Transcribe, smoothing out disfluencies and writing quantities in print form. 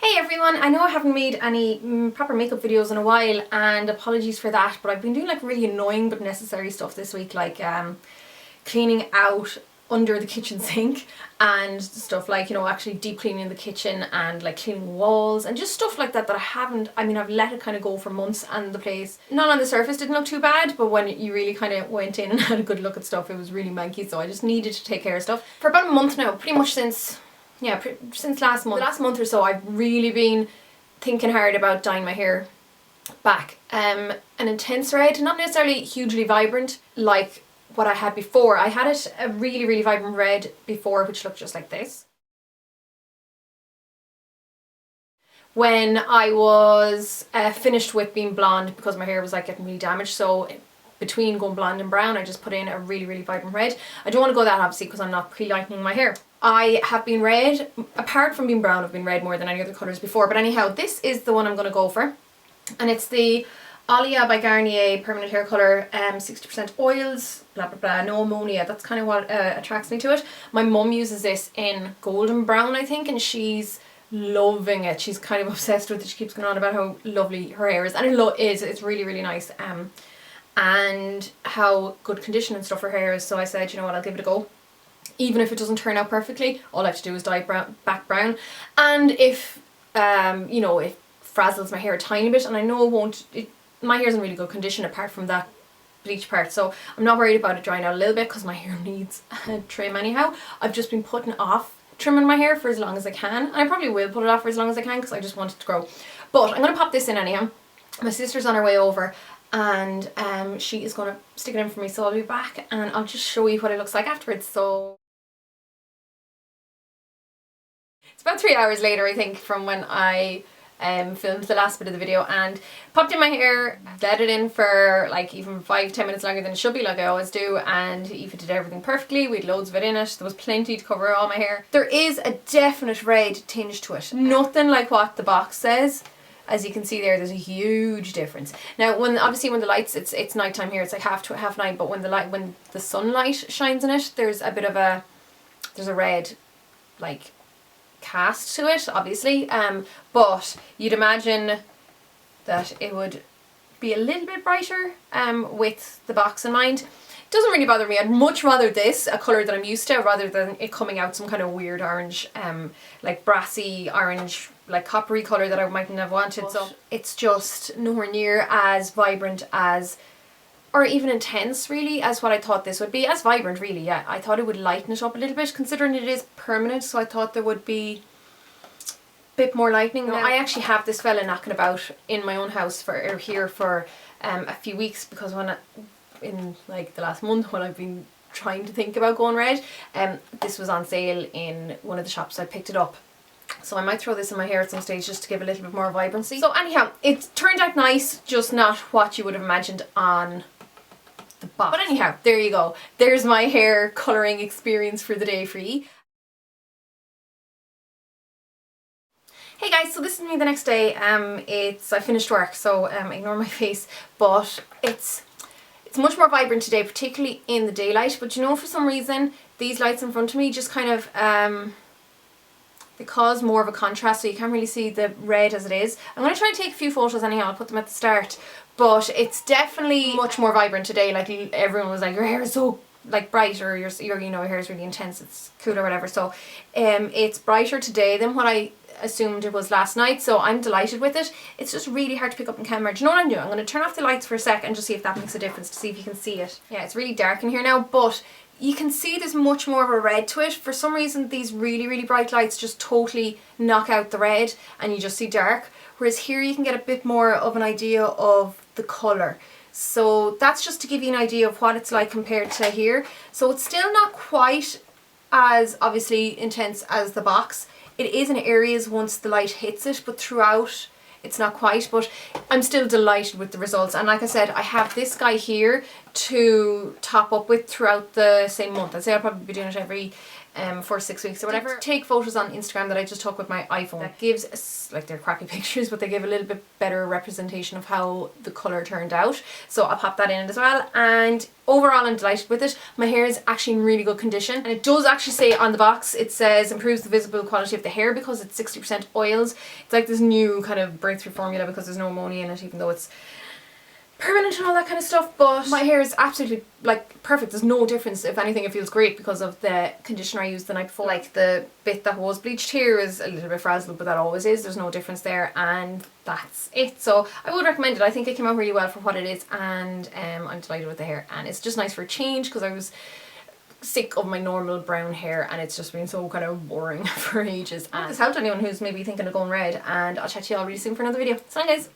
Hey everyone, I know I haven't made any proper makeup videos in a while and apologies for that, but I've been doing like really annoying but necessary stuff this week, like cleaning out under the kitchen sink and stuff like, you know, actually deep cleaning the kitchen and like cleaning walls and just stuff like that that I've let it kind of go for months, and the place, not on the surface, didn't look too bad, but when you really kind of went in and had a good look at stuff, it was really manky, so I just needed to take care of stuff. For about a month now, pretty much since last month. The last month or so I've really been thinking hard about dyeing my hair back. An intense red, not necessarily hugely vibrant like what I had before. I had it a really vibrant red before, which looked just like this. When I was finished with being blonde, because my hair was like getting really damaged, so between going blonde and brown I just put in a really vibrant red. I don't want to go that obviously because I'm not pre-lightening my hair. I have been red, apart from being brown, I've been red more than any other colours before, but anyhow, this is the one I'm going to go for, and it's the Olia by Garnier permanent hair colour, 60% oils, blah blah blah, no ammonia. That's kind of what attracts me to it. My mum uses this in golden brown, I think, and she's loving it. She's kind of obsessed with it. She keeps going on about how lovely her hair is, and it's really nice, and how good condition and stuff her hair is, so I said, you know what, I'll give it a go. Even if it doesn't turn out perfectly, all I have to do is dye it back brown, and if you know, it frazzles my hair a tiny bit, and I know it won't, my hair's in really good condition apart from that bleach part, so I'm not worried about it drying out a little bit because my hair needs a trim anyhow. I've just been putting off trimming my hair for as long as I can, and I probably will put it off for as long as I can because I just want it to grow. But I'm going to pop this in anyhow. My sister's on her way over and she is going to stick it in for me, so I'll be back and I'll just show you what it looks like afterwards. So it's about 3 hours later, I think, from when I filmed the last bit of the video, and popped in my hair, let it in for like even 5-10 minutes longer than it should be, like I always do, and Eva did everything perfectly. We had loads of it in it. There was plenty to cover all my hair. There is a definite red tinge to it, nothing like what the box says. As you can see there's a huge difference. Now obviously when the lights, it's nighttime here, it's like half nine, but when the sunlight shines in it, there's a bit of a red like cast to it, obviously, but you'd imagine that it would be a little bit brighter with the box in mind. It doesn't really bother me. I'd much rather this, a colour that I'm used to, rather than it coming out some kind of weird orange, like brassy orange, like coppery colour that I mightn't have wanted. So it's just nowhere near as vibrant as, or even intense really, as what I thought this would be. As vibrant really, yeah. I thought it would lighten it up a little bit, considering it is permanent, so I thought there would be a bit more lightening. Now, I actually have this fella knocking about in my own house for a few weeks, because in like the last month when I've been trying to think about going red, this was on sale in one of the shops. I picked it up. So I might throw this in my hair at some stage just to give a little bit more vibrancy. So anyhow, it turned out nice, just not what you would have imagined on the box. But anyhow, there you go. There's my hair colouring experience for the day for you. Hey guys, so this is me the next day. I finished work, so ignore my face, but it's much more vibrant today, particularly in the daylight. But you know, for some reason these lights in front of me just kind of they cause more of a contrast, so you can't really see the red as it is. I'm going to try and take a few photos anyhow, I'll put them at the start, but it's definitely much more vibrant today. Like everyone was like, your hair is so like bright, or your you know, your hair is really intense, it's cool or whatever. So it's brighter today than what I assumed it was last night, so I'm delighted with it. It's just really hard to pick up in camera. Do you know what I'm doing? I'm going to turn off the lights for a sec and just see if that makes a difference, to see if you can see it. Yeah, it's really dark in here now, but you can see there's much more of a red to it. For some reason these really bright lights just totally knock out the red and you just see dark, whereas here you can get a bit more of an idea of the colour. So that's just to give you an idea of what it's like compared to here. So it's still not quite as obviously intense as the box. It is in areas once the light hits it, but throughout it's not quite. But I'm still delighted with the results, and like I said, I have this guy here to top up with throughout the same month. I'd say I'll probably be doing it every for 6 weeks or whatever. Take photos on Instagram that I just took with my iPhone. That gives, like, they're crappy pictures, but they give a little bit better representation of how the colour turned out. So I'll pop that in as well. And overall, I'm delighted with it. My hair is actually in really good condition, and it does actually say on the box, it says improves the visible quality of the hair because it's 60% oils. It's like this new kind of breakthrough formula because there's no ammonia in it, even though it's permanent and all that kind of stuff. But my hair is absolutely like perfect. There's no difference. If anything, it feels great because of the conditioner I used the night before. Like the bit that was bleached here is a little bit frazzled, but that always is. There's no difference there, and that's it. So I would recommend it. I think it came out really well for what it is, and I'm delighted with the hair, and it's just nice for a change because I was sick of my normal brown hair and it's just been so kind of boring for ages. And this helped anyone who's maybe thinking of going red, and I'll chat to you all really soon for another video. So guys.